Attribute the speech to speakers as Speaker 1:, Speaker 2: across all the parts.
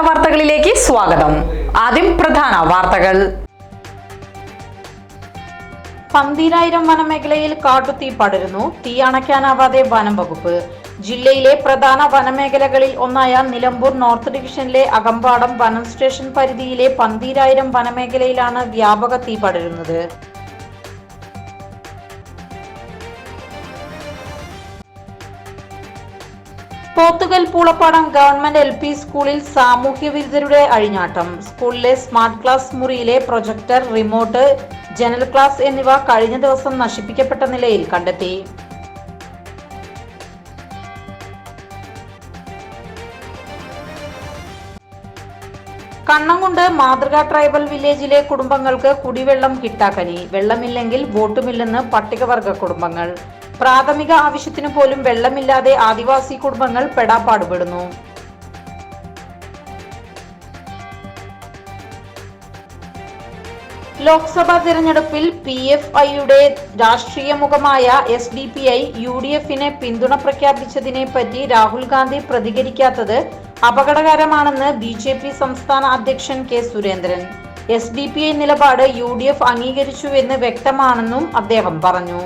Speaker 1: വാർത്തകളിലേക്ക് സ്വാഗതം. ആദ്യം പ്രധാന വാർത്തകൾ. പന്തീരായിരം വനമേഖലയിൽ കാട്ടുതീ പടരുന്നു. തീ അണയ്ക്കാനാവാതെ വനം വകുപ്പ്. ജില്ലയിലെ പ്രധാന വനമേഖലകളിൽ ഒന്നായ നിലമ്പൂർ നോർത്ത് ഡിവിഷനിലെ അകമ്പാടം വനം സ്റ്റേഷൻ പരിധിയിലെ പന്തീരായിരം വനമേഖലയിലാണ് വ്യാപക തീ പടരുന്നത്. പോത്തുകൽ പൂളപ്പാടം ഗവൺമെന്റ് LP സ്കൂളിൽ സാമൂഹ്യ വിരുദ്ധരുടെ അഴിഞ്ഞാട്ടം. സ്കൂളിലെ സ്മാർട്ട് ക്ലാസ് മുറിയിലെ പ്രൊജക്ടർ, റിമോട്ട്, ജനൽ ക്ലാസ് എന്നിവ കഴിഞ്ഞ ദിവസം നശിപ്പിക്കപ്പെട്ട നിലയിൽ കണ്ടെത്തി. കണ്ണംകുണ്ട് മാതൃക ട്രൈബൽ വില്ലേജിലെ കുടുംബങ്ങൾക്ക് കുടിവെള്ളം കിട്ടാക്കനി. വെള്ളമില്ലെങ്കിൽ വോട്ടുമില്ലെന്ന് പട്ടികവർഗ കുടുംബങ്ങൾ. പ്രാഥമിക ആവശ്യത്തിനു പോലും വെള്ളമില്ലാതെ ആദിവാസി കുടുംബങ്ങൾ പെടാപ്പാടുപെടുന്നു. ലോക്സഭാ തിരഞ്ഞെടുപ്പിൽ PFIയുടെ രാഷ്ട്രീയ മുഖമായ SDPI UDFിനെ പിന്തുണ പ്രഖ്യാപിച്ചതിനെ പറ്റി രാഹുൽ ഗാന്ധി പ്രതികരിക്കാത്തത് അപകടകരമാണെന്ന് BJP സംസ്ഥാന അധ്യക്ഷൻ K. സുരേന്ദ്രൻ. SDPI നിലപാട് UDF അംഗീകരിച്ചുവെന്ന് വ്യക്തമാണെന്നും അദ്ദേഹം പറഞ്ഞു.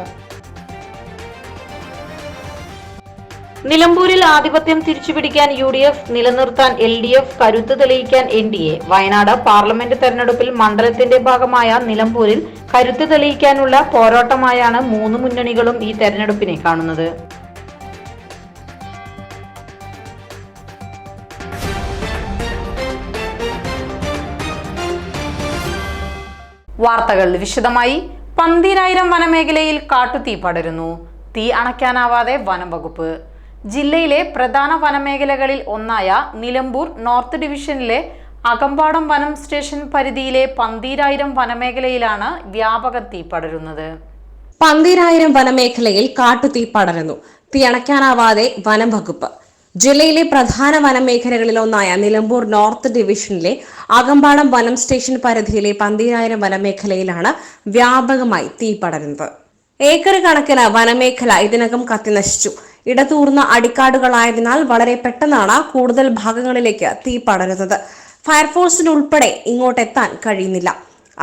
Speaker 1: നിലമ്പൂരിൽ ആധിപത്യം തിരിച്ചുപിടിക്കാൻ UDF, നിലനിർത്താൻ LDF, കരുത്ത് തെളിയിക്കാൻ NDA. വയനാട് പാർലമെന്റ് തെരഞ്ഞെടുപ്പിൽ മണ്ഡലത്തിന്റെ ഭാഗമായ നിലമ്പൂരിൽ കരുത്ത് തെളിയിക്കാനുള്ള പോരാട്ടമായാണ് മൂന്ന് മുന്നണികളും ഈ തെരഞ്ഞെടുപ്പിനെ കാണുന്നത്. വാർത്തകൾ വിശദമായി. പന്തീരായിരം വനമേഖലയിൽ കാട്ടുതീ പടരുന്നു. തീ അണയ്ക്കാനാവാതെ വനം വകുപ്പ്. ജില്ലയിലെ പ്രധാന വനമേഖലകളിൽ ഒന്നായ നിലമ്പൂർ നോർത്ത് ഡിവിഷനിലെ അകമ്പാടം വനം സ്റ്റേഷൻ പരിധിയിലെ പന്തീരായിരം വനമേഖലയിലാണ് വ്യാപക തീ പടരുന്നത്.
Speaker 2: പന്തീരായിരം വനമേഖലയിൽ കാട്ടുതീ പടരുന്നു. തീ അണയ്ക്കാനാവാതെ വനം വകുപ്പ്. ജില്ലയിലെ പ്രധാന വനമേഖലകളിൽ ഒന്നായ നിലമ്പൂർ നോർത്ത് ഡിവിഷനിലെ അകമ്പാടം വനം സ്റ്റേഷൻ പരിധിയിലെ പന്തീരായിരം വനമേഖലയിലാണ് വ്യാപകമായി തീ പടരുന്നത്. ഏക്കർ കണക്കിന് വനമേഖല ഇതിനകം കത്തിനശിച്ചു. ഇടതൂർന്ന അടിക്കാടുകളായതിനാൽ വളരെ പെട്ടെന്നാണ് കൂടുതൽ ഭാഗങ്ങളിലേക്ക് തീ പടരുന്നത്. ഫയർഫോഴ്സിനുൾപ്പെടെ ഇങ്ങോട്ടെത്താൻ കഴിയുന്നില്ല.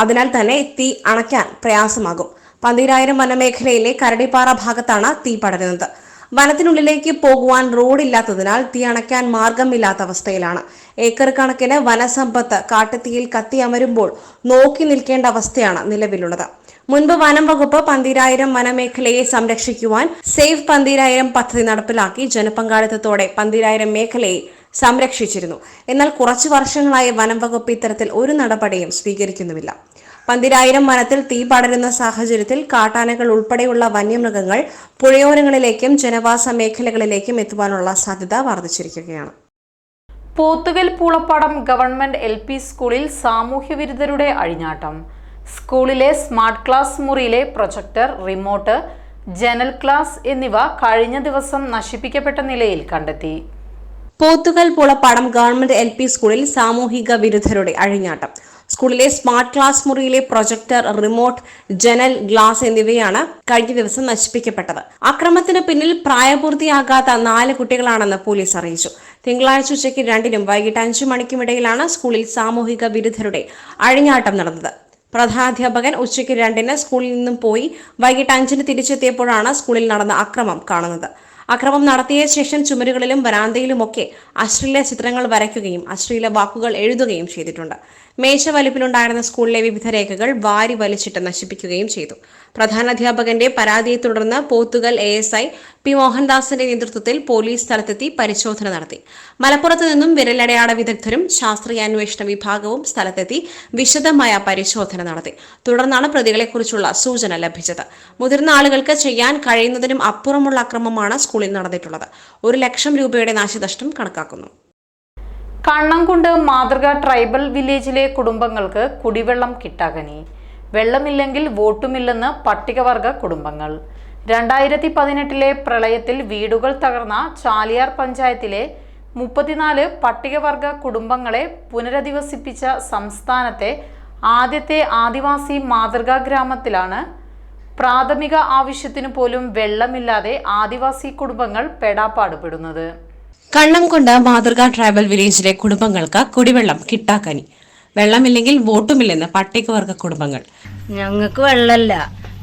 Speaker 2: അതിനാൽ തന്നെ തീ അണയ്ക്കാൻ പ്രയാസമാകും. പന്തീരായിരം വനമേഖലയിലെ കരടിപ്പാറ ഭാഗത്താണ് തീ പടരുന്നത്. വനത്തിനുള്ളിലേക്ക് പോകുവാൻ റോഡില്ലാത്തതിനാൽ തീ അണയ്ക്കാൻ മാർഗമില്ലാത്ത അവസ്ഥയിലാണ്. ഏക്കർ കണക്കിന് വനസമ്പത്ത് കാട്ടുതീയിൽ കത്തിയമരുമ്പോൾ നോക്കി നിൽക്കേണ്ട അവസ്ഥയാണ് നിലവിലുള്ളത്. മുൻപ് വനം വകുപ്പ് പന്തീരായിരം വനമേഖലയെ സംരക്ഷിക്കുവാൻ സേഫ് പന്തീരായിരം പദ്ധതി നടപ്പിലാക്കി ജനപങ്കാളിത്തത്തോടെ പന്തീരായിരം മേഖലയെ സംരക്ഷിച്ചിരുന്നു. എന്നാൽ കുറച്ചു വർഷങ്ങളായി വനം വകുപ്പ് ഇത്തരത്തിൽ ഒരു നടപടിയും സ്വീകരിക്കുന്നുമില്ല. പന്തീരായിരം വനത്തിൽ തീ പടരുന്ന സാഹചര്യത്തിൽ കാട്ടാനകൾ ഉൾപ്പെടെയുള്ള വന്യമൃഗങ്ങൾ പുഴയോരങ്ങളിലേക്കും ജനവാസ മേഖലകളിലേക്കും എത്തുവാനുള്ള സാധ്യത വർദ്ധിച്ചിരിക്കുകയാണ്.
Speaker 1: പോത്തുകൽ പൂളപ്പാടം ഗവൺമെന്റ് LP സ്കൂളിൽ സാമൂഹ്യ വിരുദ്ധരുടെ അഴിഞ്ഞാട്ടം. സ്കൂളിലെ സ്മാർട്ട് ക്ലാസ് മുറിയിലെ പ്രൊജക്ടർ, റിമോട്ട്, ജനൽ ക്ലാസ് എന്നിവ കഴിഞ്ഞ ദിവസം നശിപ്പിക്കപ്പെട്ട നിലയിൽ കണ്ടെത്തി.
Speaker 2: പോത്തുകൽ പൂളപ്പാടം ഗവൺമെന്റ് LP സ്കൂളിൽ സാമൂഹിക വിരുദ്ധരുടെ അഴിഞ്ഞാട്ടം. സ്കൂളിലെ സ്മാർട്ട് ക്ലാസ് മുറിയിലെ പ്രൊജക്ടർ, റിമോട്ട്, ജനൽ, ഗ്ലാസ് എന്നിവയാണ് കഴിഞ്ഞ ദിവസം നശിപ്പിക്കപ്പെട്ടത്. അക്രമത്തിന് പിന്നിൽ പ്രായപൂർത്തിയാകാത്ത 4 കുട്ടികളാണെന്ന് പോലീസ് അറിയിച്ചു. തിങ്കളാഴ്ച ഉച്ചയ്ക്ക് 2-നും വൈകിട്ട് 5 മണിക്കുമിടയിലാണ് സ്കൂളിൽ സാമൂഹിക വിരുദ്ധരുടെ അഴിഞ്ഞാട്ടം നടന്നത്. പ്രധാനാധ്യാപകൻ ഉച്ചയ്ക്ക് 2-ന് സ്കൂളിൽ നിന്നും പോയി വൈകിട്ട് 5-ന് തിരിച്ചെത്തിയപ്പോഴാണ് സ്കൂളിൽ നടന്ന അക്രമം കാണുന്നത്. അക്രമം നടത്തിയ ശേഷം ചുമരുകളിലും വരാന്തയിലുമൊക്കെ അശ്ലീല ചിത്രങ്ങൾ വരയ്ക്കുകയും അശ്ലീല വാക്കുകൾ എഴുതുകയും ചെയ്തിട്ടുണ്ട്. മേശ വലിപ്പിലുണ്ടായിരുന്ന സ്കൂളിലെ വിവിധ രേഖകൾ വാരി വലിച്ചിട്ട് നശിപ്പിക്കുകയും ചെയ്തു. പ്രധാനാധ്യാപകന്റെ പരാതിയെ തുടർന്ന് പോത്തുകൽ ASI P. മോഹൻദാസിന്റെ നേതൃത്വത്തിൽ പോലീസ് സ്ഥലത്തെത്തി പരിശോധന നടത്തി. മലപ്പുറത്ത് നിന്നും വിരലടയാള വിദഗ്ധരും ശാസ്ത്രീയാന്വേഷണ വിഭാഗവും സ്ഥലത്തെത്തി വിശദമായ പരിശോധന നടത്തി. തുടർന്നാണ് പ്രതികളെക്കുറിച്ചുള്ള സൂചന ലഭിച്ചത്. മുതിർന്ന ആളുകൾക്ക് ചെയ്യാൻ കഴിയുന്നതിനും അപ്പുറമുള്ള അക്രമമാണ് സ്കൂളിൽ നടന്നിട്ടുള്ളത്. 1 ലക്ഷം രൂപയുടെ നാശനഷ്ടം കണക്കാക്കുന്നു.
Speaker 1: കണ്ണംകുണ്ട് മാതൃക ട്രൈബൽ വില്ലേജിലെ കുടുംബങ്ങൾക്ക് കുടിവെള്ളം കിട്ടാകനി. വെള്ളമില്ലെങ്കിൽ വോട്ടുമില്ലെന്ന് പട്ടികവർഗ കുടുംബങ്ങൾ. 2018 പ്രളയത്തിൽ വീടുകൾ തകർന്ന ചാലിയാർ പഞ്ചായത്തിലെ 34 പട്ടികവർഗ കുടുംബങ്ങളെ പുനരധിവസിപ്പിച്ച സംസ്ഥാനത്തെ ആദ്യത്തെ ആദിവാസി മാതൃകാ ഗ്രാമത്തിലാണ് പ്രാഥമിക ആവശ്യത്തിനു പോലും വെള്ളമില്ലാതെ ആദിവാസി കുടുംബങ്ങൾ പെടാപ്പാടുപെടുന്നത്.
Speaker 2: കണ്ണംകൊണ്ട മാതൃകാ ട്രൈബൽ വില്ലേജിലെ കുടുംബങ്ങൾക്ക് കുടിവെള്ളം കിട്ടാക്കനി. വെള്ളമില്ലെങ്കിൽ വോട്ടുമില്ലെന്ന് പട്ടികവർഗ കുടുംബങ്ങൾ.
Speaker 3: ഞങ്ങൾക്ക് വെള്ളമില്ല,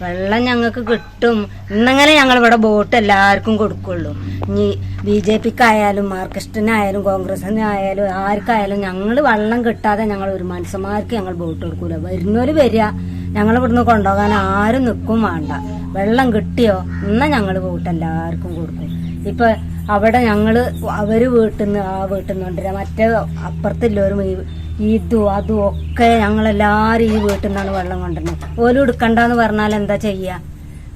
Speaker 3: വെള്ളം ഞങ്ങൾക്ക് കിട്ടും. ഇന്നങ്ങനെ ഞങ്ങൾ ഇവിടെ വോട്ട് എല്ലാവർക്കും കൊടുക്കുള്ളൂ. ഇനി BJPക്കായാലും മാർക്സിസ്റ്റിനായാലും കോൺഗ്രസിനായാലും ആർക്കായാലും ഞങ്ങൾ വെള്ളം കിട്ടാതെ ഞങ്ങൾ ഒരു മനുഷ്യന്മാർക്ക് ഞങ്ങൾ വോട്ട് കൊടുക്കൂല. വരുന്നവര് വരിക, ഞങ്ങൾ ഇവിടുന്ന് കൊണ്ടുപോകാൻ ആരും നിൽക്കും വേണ്ട. വെള്ളം കിട്ടിയോ എന്നാ ഞങ്ങൾ വോട്ട് എല്ലാവർക്കും കൊടുക്കും. ഇപ്പൊ അവിടെ ഞങ്ങള് അവര് വീട്ടിൽ നിന്ന് കൊണ്ടുവരാ, മറ്റേ അപ്പുറത്തുള്ളവരും ഇതും അതും ഒക്കെ ഞങ്ങളെല്ലാരും ഈ വീട്ടിൽ നിന്നാണ് വെള്ളം കൊണ്ടുവരുന്നത്. ഓലും എടുക്കണ്ടെന്ന് പറഞ്ഞാൽ എന്താ ചെയ്യാ?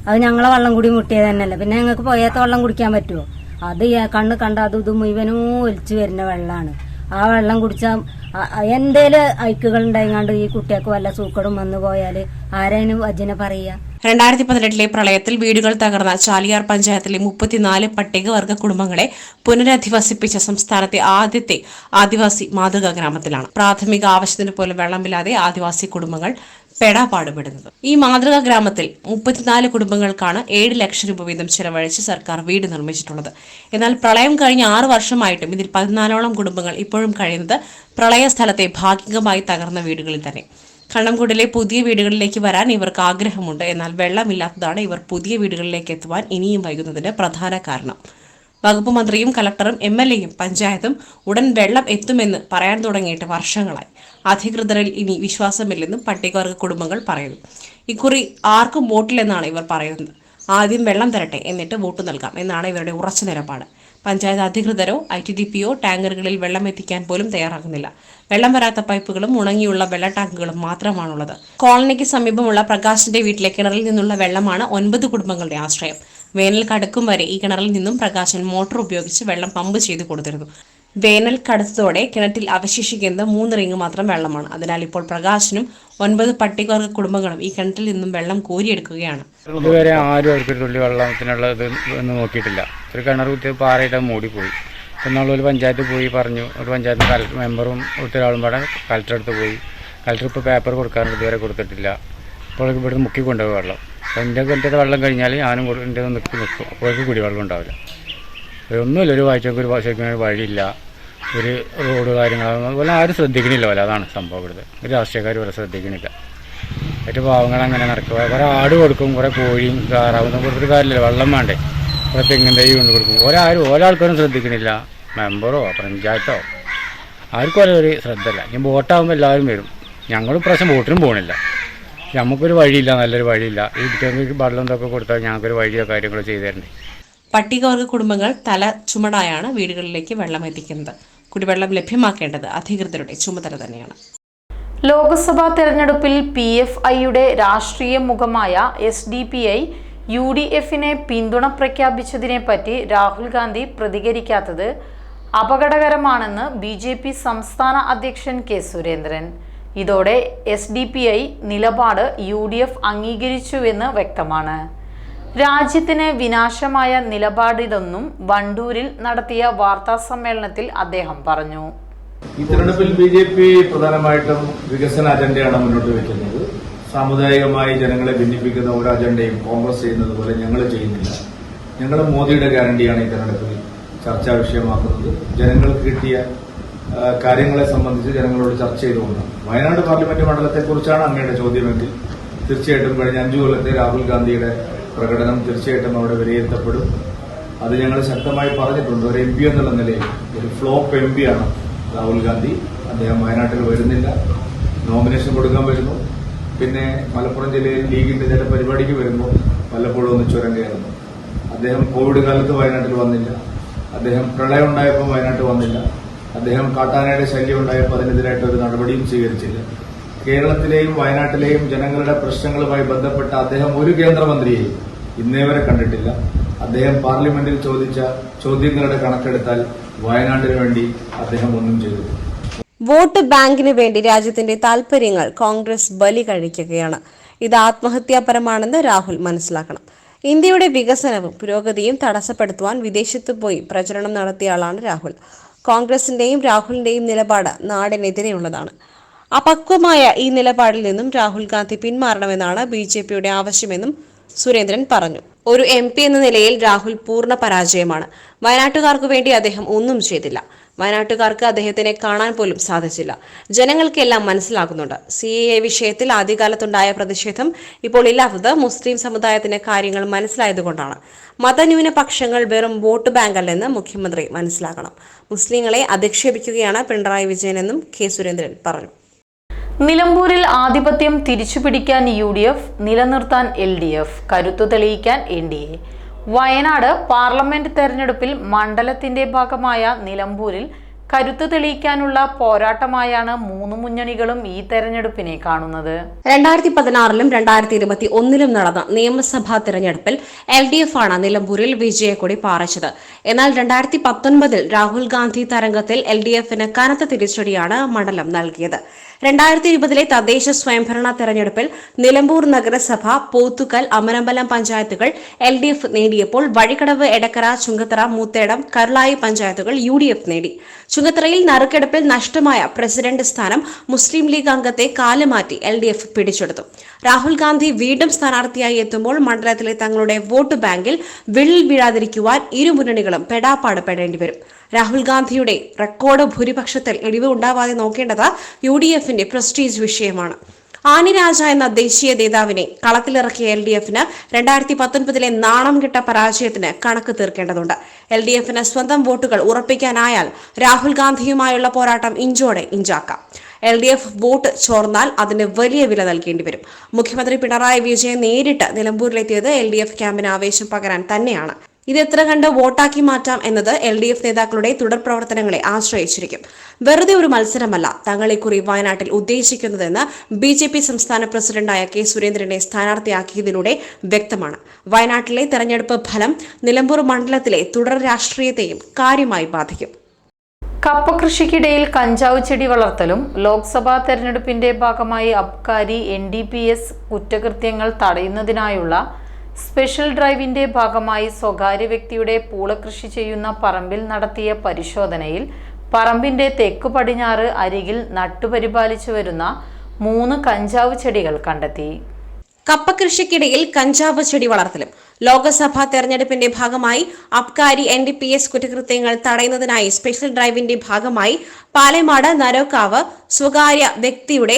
Speaker 3: അത് ഞങ്ങളെ വെള്ളം കൂടി മുട്ടിയത് തന്നെയല്ലേ. പിന്നെ ഞങ്ങൾക്ക് പോയാത്ത വെള്ളം കുടിക്കാൻ പറ്റുമോ? അത് കണ്ണ് കണ്ട അതും ഇതും മുഴുവനും ഒലിച്ചു വരുന്ന വെള്ളമാണ്. ആ വെള്ളം കുടിച്ചാൽ എന്തേലും ഐക്കുകൾ ഉണ്ടായിങ്ങാണ്ട് ഈ കുട്ടികൾക്ക് വല്ല സൂക്കടും വന്നു പോയാല് ആരാനും അജിനെ പറയാ?
Speaker 2: 2018 പ്രളയത്തിൽ വീടുകൾ തകർന്ന ചാലിയാർ പഞ്ചായത്തിലെ 34 പട്ടികവർഗ കുടുംബങ്ങളെ പുനരധിവസിപ്പിച്ച സംസ്ഥാനത്തെ ആദ്യത്തെ ആദിവാസി മാതൃകാ ഗ്രാമത്തിലാണ്. പ്രാഥമിക ആവശ്യത്തിന് പോലും വെള്ളമില്ലാതെ ആദിവാസി കുടുംബങ്ങൾ പെടാപാടുപെടുന്നത്. ഈ മാതൃകാ ഗ്രാമത്തിൽ 34 കുടുംബങ്ങൾക്കാണ് 7 ലക്ഷം രൂപ വീതം ചെലവഴിച്ച് സർക്കാർ വീട് നിർമ്മിച്ചിട്ടുള്ളത്. എന്നാൽ പ്രളയം കഴിഞ്ഞ 6 വർഷമായിട്ടും ഇതിൽ 14ഓളം കുടുംബങ്ങൾ ഇപ്പോഴും കഴിയുന്നത് പ്രളയ സ്ഥലത്തെ ഭാഗികമായി തകർന്ന വീടുകളിൽ തന്നെ. കണ്ണംകുടിലെ പുതിയ വീടുകളിലേക്ക് വരാൻ ഇവർക്ക് ആഗ്രഹമുണ്ട്. എന്നാൽ വെള്ളമില്ലാത്തതാണ് ഇവർ പുതിയ വീടുകളിലേക്ക് എത്തുവാൻ ഇനിയും വൈകുന്നതിന് പ്രധാന കാരണം. വകുപ്പ് മന്ത്രിയും കലക്ടറും MLAയും പഞ്ചായത്തും ഉടൻ വെള്ളം എത്തുമെന്ന് പറയാൻ തുടങ്ങിയിട്ട് വർഷങ്ങളായി. അധികൃതരിൽ ഇനി വിശ്വാസമില്ലെന്നും പട്ടികവർഗ കുടുംബങ്ങൾ പറയുന്നു. ഇക്കുറി ആർക്കും വോട്ടില്ലെന്നാണ് ഇവർ പറയുന്നത്. ആദ്യം വെള്ളം തരട്ടെ, എന്നിട്ട് വോട്ട് നൽകാം എന്നാണ് ഇവരുടെ ഉറച്ച നിലപാട്. പഞ്ചായത്ത് അധികൃതരോ ITDPയോ ടാങ്കറുകളിൽ വെള്ളം എത്തിക്കാൻ പോലും തയ്യാറാകുന്നില്ല. വെള്ളം വരാത്ത പൈപ്പുകളും ഉണങ്ങിയുള്ള വെള്ള ടാങ്കുകളും മാത്രമാണുള്ളത്. കോളനിക്ക് സമീപമുള്ള പ്രകാശിന്റെ വീട്ടിലെ കിണറിൽ നിന്നുള്ള വെള്ളമാണ് 9 കുടുംബങ്ങളുടെ ആശ്രയം. വേനൽ കടുക്കും വരെ ഈ കിണറിൽ നിന്നും പ്രകാശൻ മോട്ടോർ ഉപയോഗിച്ച് വെള്ളം പമ്പ് ചെയ്ത് കൊടുത്തിരുന്നു. വേനൽ കടുത്തതോടെ കിണറ്റിൽ അവശേഷിക്കുന്നത് 3 റിങ് മാത്രം വെള്ളമാണ്. അതിനാൽ ഇപ്പോൾ പ്രകാശനും 9 പട്ടികവർഗ കുടുംബങ്ങളും ഈ കിണറ്റിൽ നിന്നും വെള്ളം കോരിയെടുക്കുകയാണ്.
Speaker 4: ഇതുവരെ ആരും അവർക്ക് തുള്ളി വെള്ളത്തിനുള്ള ഇത് ഒന്നും നോക്കിയിട്ടില്ല. ഒരു കിണർ കുത്തി പാറയിട്ട് മൂടിപ്പോയി. എന്നുള്ള ഒരു പഞ്ചായത്ത് പോയി പറഞ്ഞു. ഒരു പഞ്ചായത്ത് മെമ്പറും ഒത്തിരാളും പാടെ കളക്ടർ അടുത്ത് പോയി. കളക്ടർ ഇപ്പോൾ പേപ്പർ കൊടുക്കാറുണ്ട്, ഇതുവരെ കൊടുത്തിട്ടില്ല. അപ്പോൾ ഇവിടുന്ന് മുക്കി കൊണ്ടുപോയി വെള്ളം. അപ്പോൾ എൻ്റെ കിണറ്റത്തെ വെള്ളം കഴിഞ്ഞാൽ ഞാനും എൻ്റെ നിൽക്കും. അപ്പോഴേക്ക് കുടിവെള്ളം ഉണ്ടാവില്ല. ഒന്നുമില്ല, ഒരു വായിച്ചൊക്കെ ഒരു ഭാഷയ്ക്ക് വഴിയില്ല, ഒരു റോഡ് കാര്യങ്ങളൊന്നും അതുപോലെ ആരും ശ്രദ്ധിക്കണില്ല പോലെ. അതാണ് സംഭവം. ഇവിടുത്തെ ഒരു രാഷ്ട്രീയക്കാർ വരെ ശ്രദ്ധിക്കണില്ല. മറ്റു പാവങ്ങൾ അങ്ങനെ നടക്കുക. കുറേ ആട് കൊടുക്കും, കുറേ കോഴിയും താറാവും കൊടുത്തിട്ട് കാര്യമില്ല. വെള്ളം വേണ്ടേ? കുറേ തെങ്ങിൻ തൈ കൊണ്ട് കൊടുക്കും. ഒരാൾക്കാരും ശ്രദ്ധിക്കണില്ല. മെമ്പറോ പഞ്ചായത്തോ ആർക്കും ഒരു ശ്രദ്ധയില്ല. ഞാൻ വോട്ടാകുമ്പോൾ എല്ലാവരും വരും. ഞങ്ങളും ഇപ്രാവശ്യം വോട്ടിനും പോകണില്ല. നമുക്കൊരു വഴിയില്ല, നല്ലൊരു വഴിയില്ല. ഈ വെള്ളം എന്തൊക്കെ കൊടുത്താൽ ഞങ്ങൾക്കൊരു വഴിയോ കാര്യങ്ങളോ ചെയ്തു തരണ്ടേ.
Speaker 2: പട്ടികവർഗ കുടുംബങ്ങൾ തല ചുമടായാണ് വീടുകളിലേക്ക് വെള്ളം എത്തിക്കുന്നത്. കുടിവെള്ളം ലഭ്യമാക്കേണ്ടത് അധികൃതരുടെ ചുമതല തന്നെയാണ്.
Speaker 1: ലോക്സഭാ തെരഞ്ഞെടുപ്പിൽ PFIയുടെ രാഷ്ട്രീയ മുഖമായ SDPI UDFിനെ പിന്തുണ പ്രഖ്യാപിച്ചതിനെപ്പറ്റി രാഹുൽ ഗാന്ധി പ്രതികരിക്കാത്തത് അപകടകരമാണെന്ന് BJP സംസ്ഥാന അധ്യക്ഷൻ K. സുരേന്ദ്രൻ. ഇതോടെ SDPI നിലപാട് UDF അംഗീകരിച്ചുവെന്ന് വ്യക്തമാണ്. രാജ്യത്തിന് വിനാശമായ നിലപാടിതെന്നും വണ്ടൂരിൽ നടത്തിയ വാർത്താ സമ്മേളനത്തിൽ അദ്ദേഹം പറഞ്ഞു.
Speaker 5: ഈ തെരഞ്ഞെടുപ്പിൽ BJP പ്രധാനമായിട്ടും വികസന അജണ്ടയാണ് മുന്നോട്ട് വയ്ക്കുന്നത്. സാമുദായികമായി ജനങ്ങളെ ഭിന്നിപ്പിക്കുന്ന ഒരു അജണ്ടയും കോൺഗ്രസ് ചെയ്യുന്നത് പോലെ ഞങ്ങൾ ചെയ്യുന്നില്ല. ഞങ്ങൾ മോദിയുടെ ഗ്യാരണ്ടിയാണ് ഈ തെരഞ്ഞെടുപ്പിൽ ചർച്ചാ വിഷയമാക്കുന്നത്. ജനങ്ങൾക്ക് കിട്ടിയ കാര്യങ്ങളെ സംബന്ധിച്ച് ജനങ്ങളോട് ചർച്ച ചെയ്തുകൊണ്ടാണ്. വയനാട് പാർലമെന്റ് മണ്ഡലത്തെക്കുറിച്ചാണ് അങ്ങയുടെ ചോദ്യമെങ്കിൽ തീർച്ചയായിട്ടും കഴിഞ്ഞ 5 കൊല്ലത്തെ രാഹുൽ ഗാന്ധിയുടെ പ്രകടനം തീർച്ചയായിട്ടും അവിടെ വിലയിരുത്തപ്പെടും. അത് ഞങ്ങൾ ശക്തമായി പറഞ്ഞിട്ടുണ്ട്. ഒരു MP എന്നുള്ള നിലയിൽ ഒരു ഫ്ലോപ്പ് MP ആണ് രാഹുൽ ഗാന്ധി. അദ്ദേഹം വയനാട്ടിൽ വരുന്നില്ല, നോമിനേഷൻ കൊടുക്കാൻ വരുന്നു. പിന്നെ മലപ്പുറം ജില്ലയിൽ ലീഗിന്റെ ചില പരിപാടിക്ക് വരുമ്പോൾ വല്ലപ്പോഴും ഒന്ന് ചുരം കയറുന്നു. അദ്ദേഹം കോവിഡ് കാലത്ത് വയനാട്ടിൽ വന്നില്ല. അദ്ദേഹം പ്രളയം ഉണ്ടായപ്പോൾ വയനാട്ടിൽ വന്നില്ല. അദ്ദേഹം കാട്ടാനയുടെ ശല്യം ഉണ്ടായപ്പോൾ അതിനെതിരായിട്ട് ഒരു നടപടിയും സ്വീകരിച്ചില്ല. കേരളത്തിലെയും വയനാട്ടിലെയും ജനങ്ങളുടെ പ്രശ്നങ്ങളുമായി ബന്ധപ്പെട്ട അദ്ദേഹം ഒരു കേന്ദ്രമന്ത്രിയെയും ഇന്നേ വരെ കണ്ടിട്ടില്ല. അദ്ദേഹം പാർലമെന്റിൽ ചോദിച്ച ചോദ്യങ്ങളുടെ കണക്കെടുത്താൽ വയനാട്ടിന് വേണ്ടി അദ്ദേഹം ഒന്നും ചെയ്തില്ല.
Speaker 2: വോട്ട് ബാങ്കിന് വേണ്ടി രാജ്യത്തിന്റെ താൽപര്യങ്ങൾ കോൺഗ്രസ് ബലി കഴിക്കുകയാണ്. ഇത് ആത്മഹത്യാപരമാണെന്ന് രാഹുൽ മനസ്സിലാക്കണം. ഇന്ത്യയുടെ വികസനവും പുരോഗതിയും തടസ്സപ്പെടുത്തുവാൻ വിദേശത്ത് പോയി പ്രചരണം നടത്തിയ ആളാണ് രാഹുൽ. കോൺഗ്രസിന്റെയും രാഹുലിന്റെയും നിലപാട് നാടിനെതിരെയുള്ളതാണ്. അപക്വമായ ഈ നിലപാടിൽ നിന്നും രാഹുൽ ഗാന്ധി പിന്മാറണമെന്നാണ് BJPയുടെ ആവശ്യമെന്നും സുരേന്ദ്രൻ പറഞ്ഞു. ഒരു MP എന്ന നിലയിൽ രാഹുൽ പൂർണ്ണ പരാജയമാണ്. വയനാട്ടുകാർക്ക് വേണ്ടി അദ്ദേഹം ഒന്നും ചെയ്തില്ല. വയനാട്ടുകാർക്ക് അദ്ദേഹത്തിനെ കാണാൻ പോലും സാധിച്ചില്ല. ജനങ്ങൾക്കെല്ലാം മനസ്സിലാകുന്നുണ്ട്. CAA വിഷയത്തിൽ ആദ്യകാലത്തുണ്ടായ പ്രതിഷേധം ഇപ്പോൾ ഇല്ലാത്തത് മുസ്ലിം സമുദായത്തിന് കാര്യങ്ങൾ മനസ്സിലായതുകൊണ്ടാണ്. മതന്യൂനപക്ഷങ്ങൾ വെറും വോട്ട് ബാങ്കല്ലെന്ന് മുഖ്യമന്ത്രി മനസ്സിലാക്കണം. മുസ്ലിങ്ങളെ അധിക്ഷേപിക്കുകയാണ് പിണറായി വിജയനെന്നും K. സുരേന്ദ്രൻ പറഞ്ഞു.
Speaker 1: നിലമ്പൂരിൽ ആധിപത്യം തിരിച്ചുപിടിക്കാൻ UDF, നിലനിർത്താൻ LDF, കരുത്തു തെളിയിക്കാൻ NDA. വയനാട് പാർലമെന്റ് തെരഞ്ഞെടുപ്പിൽ മണ്ഡലത്തിന്റെ ഭാഗമായ നിലമ്പൂരിൽ കരുത്ത് തെളിയിക്കാനുള്ള പോരാട്ടമായാണ് മൂന്ന് മുന്നണികളും ഈ തെരഞ്ഞെടുപ്പിനെ കാണുന്നത്.
Speaker 2: 2016-ലും 2021-ലും നടന്ന നിയമസഭാ തെരഞ്ഞെടുപ്പിൽ LDF ആണ് നിലമ്പൂരിൽ വിജയക്കൊടി പാറിച്ചത്. എന്നാൽ 2019-ൽ രാഹുൽ ഗാന്ധി തരംഗത്തിൽ LDF-ന് കനത്ത തിരിച്ചടിയാണ് മണ്ഡലം നൽകിയത്. 2020-ലെ തദ്ദേശ സ്വയംഭരണ തെരഞ്ഞെടുപ്പിൽ നിലമ്പൂർ നഗരസഭ, പോത്തുകൽ, അമരമ്പലം പഞ്ചായത്തുകൾ LDF നേടിയപ്പോൾ വഴിക്കടവ്, എടക്കര, ചുങ്കത്തറ, മൂത്തേടം, കരുളായി പഞ്ചായത്തുകൾ UDF നേടി. ചുങ്കത്തറയിൽ നറുക്കെടുപ്പിൽ നഷ്ടമായ പ്രസിഡന്റ് സ്ഥാനം മുസ്ലിം ലീഗ് അംഗത്തെ കാലുമാറ്റി LDF പിടിച്ചെടുത്തു. രാഹുൽ ഗാന്ധി വീണ്ടും സ്ഥാനാർത്ഥിയായി എത്തുമ്പോൾ മണ്ഡലത്തിലെ തങ്ങളുടെ വോട്ട് ബാങ്കിൽ വിള്ളിൽ വീഴാതിരിക്കുവാൻ ഇരു മുന്നണികളും പെടാപ്പാട് പെടേണ്ടി വരും. രാഹുൽ ഗാന്ധിയുടെ റെക്കോർഡ് ഭൂരിപക്ഷത്തിൽ ഇടിവ് ഉണ്ടാവാതെ നോക്കേണ്ടത് UDF-ന്റെ പ്രസ്റ്റീജ് വിഷയമാണ്. ആനി രാജ എന്ന ദേശീയ നേതാവിനെ കളത്തിലിറക്കിയ LDF-ന് 2019-ലെ നാണം കെട്ട പരാജയത്തിന് കണക്ക് തീർക്കേണ്ടതുണ്ട്. LDF-ന് സ്വന്തം വോട്ടുകൾ ഉറപ്പിക്കാനായാൽ രാഹുൽ ഗാന്ധിയുമായുള്ള പോരാട്ടം ഇഞ്ചോടെ ഇഞ്ചാക്കാം. LDF വോട്ട് ചോർന്നാൽ അതിന് വലിയ വില നൽകേണ്ടി വരും. മുഖ്യമന്ത്രി പിണറായി വിജയൻ നേരിട്ട് നിലമ്പൂരിലെത്തിയത് LDF ക്യാമ്പിന് ആവേശം പകരാൻ തന്നെയാണ്. ഇത് എത്ര കണ്ട് വോട്ടാക്കി മാറ്റാം എന്നത് LDF നേതാക്കളുടെ തുടർ പ്രവർത്തനങ്ങളെ ആശ്രയിച്ചിരിക്കും. വെറുതെ ഒരു മത്സരമല്ല തങ്ങൾ ഇക്കുറി വയനാട്ടിൽ ഉദ്ദേശിക്കുന്നതെന്ന് BJP സംസ്ഥാന പ്രസിഡന്റായ K. സുരേന്ദ്രനെ സ്ഥാനാർത്ഥിയാക്കിയതിലൂടെ വ്യക്തമാണ്. വയനാട്ടിലെ തെരഞ്ഞെടുപ്പ് ഫലം നിലമ്പൂർ മണ്ഡലത്തിലെ തുടർ രാഷ്ട്രീയത്തെയും കാര്യമായി ബാധിക്കും.
Speaker 1: കപ്പ കൃഷിക്കിടയിൽ കഞ്ചാവ് ചെടി വളർത്തലും ലോക്സഭാ തെരഞ്ഞെടുപ്പിന്റെ ഭാഗമായി അബ്കാരി NDPS കുറ്റകൃത്യങ്ങൾ തടയുന്നതിനായുള്ള സ്പെഷ്യൽ ഡ്രൈവിന്റെ ഭാഗമായി സ്വകാര്യ വ്യക്തിയുടെ പൂള കൃഷി ചെയ്യുന്ന പറമ്പിൽ നടത്തിയ പരിശോധനയിൽ പറമ്പിന്റെ തെക്കു പടിഞ്ഞാറ് അരികിൽ നട്ടുപരിപാലിച്ചു വരുന്ന 3 കഞ്ചാവ് ചെടികൾ കണ്ടെത്തി.
Speaker 2: കപ്പ കൃഷിക്കിടയിൽ കഞ്ചാവ് ചെടി വളർത്തലും ലോക്സഭാ തെരഞ്ഞെടുപ്പിന്റെ ഭാഗമായി അബ്കാരി NDPS കുറ്റകൃത്യങ്ങൾ തടയുന്നതിനായി സ്പെഷ്യൽ ഡ്രൈവിന്റെ ഭാഗമായി പാലേമാട് നരോക്കാവ് സ്വകാര്യ വ്യക്തിയുടെ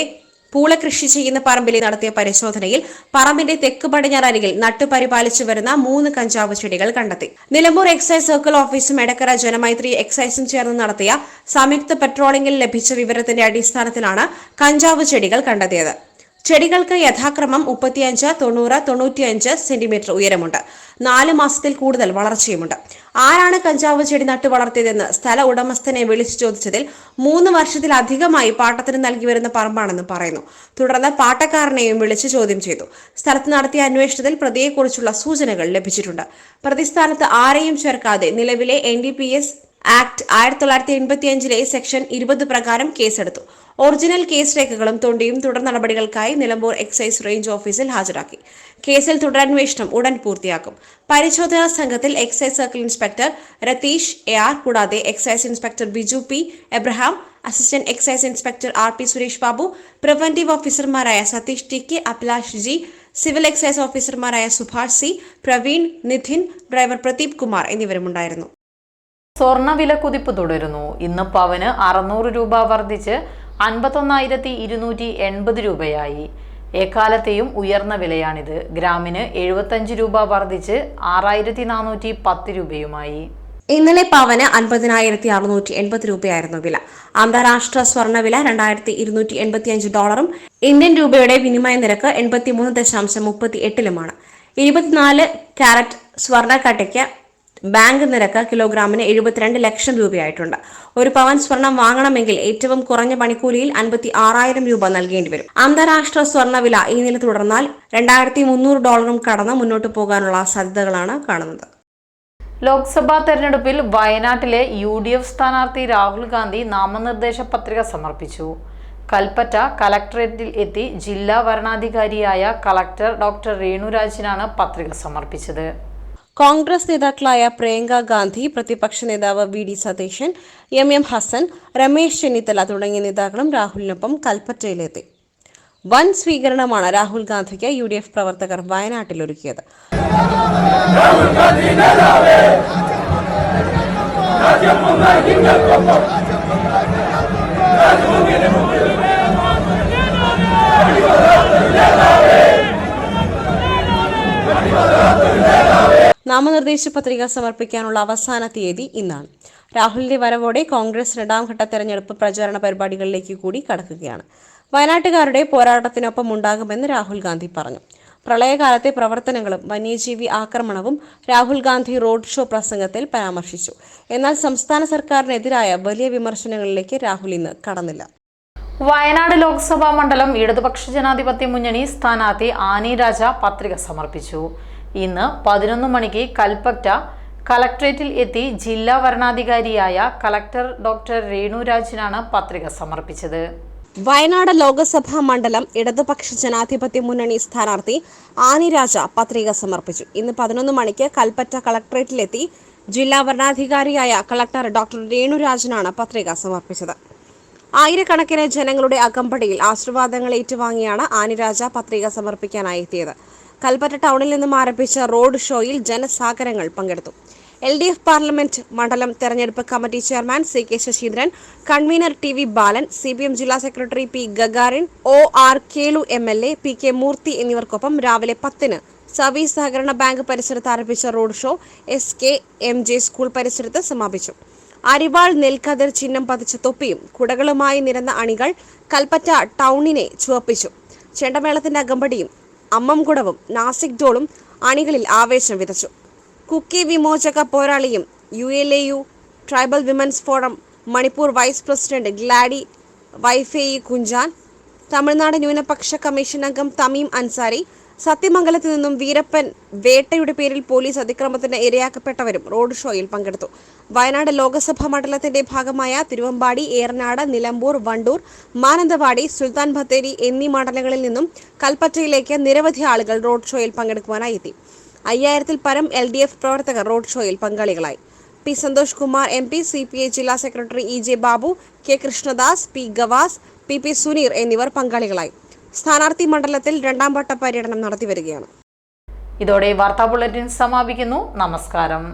Speaker 2: പൂള കൃഷി ചെയ്യുന്ന പറമ്പിൽ നടത്തിയ പരിശോധനയിൽ പറമ്പിന്റെ തെക്ക് പടിഞ്ഞാറ് അരികിൽ നട്ടുപരിപാലിച്ചു വരുന്ന 3 കഞ്ചാവ് ചെടികൾ കണ്ടെത്തി. നിലമ്പൂർ എക്സൈസ് സർക്കിൾ ഓഫീസും എടക്കര ജനമൈത്രി എക്സൈസും ചേർന്ന് നടത്തിയ സംയുക്ത പെട്രോളിംഗിൽ ലഭിച്ച വിവരത്തിന്റെ അടിസ്ഥാനത്തിലാണ് കഞ്ചാവ് ചെടികൾ കണ്ടെത്തിയത്. ചെടികൾക്ക് യഥാക്രമം 35, 90, 95 സെന്റിമീറ്റർ ഉയരമുണ്ട്. 4 മാസത്തിൽ കൂടുതൽ വളർച്ചയുമുണ്ട്. ആരാണ് കഞ്ചാവ് ചെടി നട്ടു വളർത്തിയതെന്ന് സ്ഥല ഉടമസ്ഥനെ വിളിച്ചു ചോദിച്ചതിൽ 3 വർഷത്തിലധികമായി പാട്ടത്തിന് നൽകി വരുന്ന പറമ്പാണെന്ന് പറയുന്നു. തുടർന്ന് പാട്ടക്കാരനെയും വിളിച്ച് ചോദ്യം ചെയ്തു. സ്ഥലത്ത് നടത്തിയ അന്വേഷണത്തിൽ പ്രതിയെക്കുറിച്ചുള്ള സൂചനകൾ ലഭിച്ചിട്ടുണ്ട്. പ്രതിസ്ഥാനത്ത് ആരെയും ചേർക്കാതെ നിലവിലെ NDPS ആക്ട് 1985-ലെ സെക്ഷൻ 20 പ്രകാരം കേസെടുത്തു. ഒറിജിനൽ കേസ് രേഖകളും തൊണ്ടിയും തുടർ നടപടികൾക്കായി നിലമ്പൂർ എക്സൈസ് റേഞ്ച് ഓഫീസിൽ ഹാജരാക്കി. കേസിൽ തുടരന്വേഷണം ഉടൻ പൂർത്തിയാക്കും. പരിശോധനാ സംഘത്തിൽ excise circle inspector Ratheesh AR കൂടാതെ excise inspector Biju P. Abraham, assistant excise inspector RP Suresh Babu, preventive ഓഫീസർമാരായ Satheesh TK, Abhilash G, civil excise ഓഫീസർമാരായ സുഭാഷ് C, പ്രവീൺ, നിധിൻ, ഡ്രൈവർ പ്രദീപ് കുമാർ എന്നിവരുമുണ്ടായിരുന്നു.
Speaker 1: സ്വർണ്ണവില കുതിപ്പ് തുടരുന്നു. ഇന്ന് പവന് 600 രൂപ വർദ്ധിച്ച് 51,280 രൂപയായി. എക്കാലത്തെയും ഉയർന്ന വിലയാണിത്. ഗ്രാമിന് 75 രൂപ വർദ്ധിച്ച് 6,410 രൂപയുമായി.
Speaker 2: ഇന്നലെ പവന് 50,680 രൂപയായിരുന്നു വില. അന്താരാഷ്ട്ര സ്വർണ്ണവില $2,285. ഇന്ത്യൻ രൂപയുടെ വിനിമയ നിരക്ക് 83.38-ലുമാണ്. 24 കാരറ്റ് സ്വർണ്ണക്കട്ടയ്ക്ക് ബാങ്ക് നിരക്ക് കിലോഗ്രാമിന് 72 ലക്ഷം രൂപയായിട്ടുണ്ട്. ഒരു പവൻ സ്വർണം വാങ്ങണമെങ്കിൽ ഏറ്റവും കുറഞ്ഞ പണിക്കൂലിയിൽ 56,000 രൂപ നൽകേണ്ടി വരും. അന്താരാഷ്ട്ര സ്വർണ്ണവില ഈ നില തുടർന്നാൽ $2,300 കടന്ന് മുന്നോട്ട് പോകാനുള്ള സാധ്യതകളാണ് കാണുന്നത്.
Speaker 1: ലോക്സഭാ തെരഞ്ഞെടുപ്പിൽ വയനാട്ടിലെ UDF സ്ഥാനാർത്ഥി രാഹുൽ ഗാന്ധി നാമനിർദ്ദേശ പത്രിക സമർപ്പിച്ചു. കൽപ്പറ്റ കലക്ടറേറ്റിൽ എത്തി ജില്ലാ വരണാധികാരിയായ കളക്ടർ ഡോക്ടർ രേണുരാജിനാണ് പത്രിക സമർപ്പിച്ചത്.
Speaker 2: കോൺഗ്രസ് നേതാക്കളായ പ്രിയങ്ക ഗാന്ധി, പ്രതിപക്ഷ നേതാവ് VD സതീശൻ, MM ഹസൻ, രമേശ് ചെന്നിത്തല തുടങ്ങിയ നേതാക്കളും രാഹുലിനൊപ്പം കൽപ്പറ്റയിലെത്തി. വൻ സ്വീകരണമാണ് രാഹുൽ ഗാന്ധിക്ക് UDF പ്രവർത്തകർ വയനാട്ടിൽ ഒരുക്കിയത്. നാമനിർദ്ദേശ പത്രിക സമർപ്പിക്കാനുള്ള അവസാന തീയതി ഇന്നാണ്. രാഹുലിന്റെ വരവോടെ കോൺഗ്രസ് രണ്ടാംഘട്ട തെരഞ്ഞെടുപ്പ് പ്രചാരണ പരിപാടികളിലേക്ക് കൂടി കടക്കുകയാണ്. വയനാട്ടുകാരുടെ പോരാട്ടത്തിനൊപ്പം ഉണ്ടാകുമെന്ന് രാഹുൽ ഗാന്ധി പറഞ്ഞു. പ്രളയകാലത്തെ പ്രവർത്തനങ്ങളും വന്യജീവി ആക്രമണവും രാഹുൽ ഗാന്ധി റോഡ് ഷോ പ്രസംഗത്തിൽ പരാമർശിച്ചു. എന്നാൽ സംസ്ഥാന സർക്കാരിനെതിരായ വലിയ വിമർശനങ്ങളിലേക്ക് രാഹുൽ ഇന്ന് കടന്നില്ല.
Speaker 1: വയനാട് ലോക്സഭാ മണ്ഡലം ഇടതുപക്ഷ ജനാധിപത്യ മുന്നണി സ്ഥാനാർത്ഥി ആനി രാജ പത്രിക സമർപ്പിച്ചു. ഇന്ന് 11 മണിക്ക് കൽപ്പറ്റ കളക്ട്രേറ്റിൽ എത്തി ജില്ലാ വരണാധികാരിയായ കളക്ടർ ഡോക്ടർ രേണുരാജിനാണ് പത്രിക സമർപ്പിച്ചത്.
Speaker 2: വയനാട് ലോക്സഭാ മണ്ഡലം ഇടതുപക്ഷ ജനാധിപത്യ മുന്നണി സ്ഥാനാർത്ഥി ആനി രാജ പത്രിക സമർപ്പിച്ചു. ഇന്ന് 11 മണിക്ക് കൽപ്പറ്റ കളക്ട്രേറ്റിലെത്തി ജില്ലാ വരണാധികാരിയായ കളക്ടർ ഡോക്ടർ രേണുരാജിനാണ് പത്രിക സമർപ്പിച്ചത്. ആയിരക്കണക്കിന് ജനങ്ങളുടെ അകമ്പടിയിൽ ആശീർവാദങ്ങൾ ഏറ്റുവാങ്ങിയാണ് ആനി രാജ പത്രിക സമർപ്പിക്കാനായി എത്തിയത്. കൽപ്പറ്റ ടൗണിൽ നിന്നും ആരംഭിച്ച റോഡ് ഷോയിൽ ജനസാഗരങ്ങൾ പങ്കെടുത്തു. LDF പാർലമെന്റ് മണ്ഡലം തെരഞ്ഞെടുപ്പ് committee chairman CK Saseendran, convener TV ബാലൻ, CPM ജില്ലാ secretary P Gagarin, OR Kelu MLA, PK മൂർത്തി എന്നിവർക്കൊപ്പം രാവിലെ 10-ന് സർവീസ് സഹകരണ ബാങ്ക് പരിസരത്ത് ആരംഭിച്ച റോഡ് ഷോ SKMJ സ്കൂൾ പരിസരത്ത് സമാപിച്ചു. അരിവാൾ നെൽക്കതിർ ചിഹ്നം പതിച്ച തൊപ്പിയും കുടകളുമായി നിരന്ന അണികൾ കൽപ്പറ്റ ടൗണിനെ ചുവപ്പിച്ചു. ചെണ്ടമേളത്തിന്റെ അകമ്പടിയും അമ്മംകുടവും നാസിക് ഡോളും അണികളിൽ ആവേശം വിതച്ചു. കുക്കി വിമോചക പോരാളിയും ULAU tribal women's forum Manipur vice president Gladi Vaiphei Kunchan, Tamil Nadu ന്യൂനപക്ഷ കമ്മീഷൻ അംഗം തമീം അൻസാരി, സത്യമംഗലത്ത് നിന്നും വീരപ്പൻ വേട്ടയുടെ പേരിൽ പോലീസ് അതിക്രമത്തിന് ഇരയാക്കപ്പെട്ടവരും റോഡ് ഷോയിൽ പങ്കെടുത്തു. വയനാട് ലോക്സഭാ മണ്ഡലത്തിന്റെ ഭാഗമായ തിരുവമ്പാടി, ഏറനാട്, നിലമ്പൂർ, വണ്ടൂർ, മാനന്തവാടി, സുൽത്താൻ ബത്തേരി എന്നീ മണ്ഡലങ്ങളിൽ നിന്നും കൽപ്പറ്റയിലേക്ക് നിരവധി ആളുകൾ റോഡ് ഷോയിൽ പങ്കെടുക്കുവാനായി എത്തി. 5000-ൽ പരം LDF പ്രവർത്തകർ റോഡ് ഷോയിൽ പങ്കാളികളായി. P Santhosh Kumar MP, CPI ജില്ലാ secretary EJ Babu, K Krishnadas, P Gavas, PP Suneer എന്നിവർ പങ്കാളികളായി. സ്ഥാനാർത്ഥി മണ്ഡലത്തിൽ രണ്ടാം വട്ട പര്യടനം നടത്തിവരികയാണ്.
Speaker 1: ഇതോടെ വാർത്താ ബുള്ളറ്റിൻ സമാപിക്കുന്നു. നമസ്കാരം.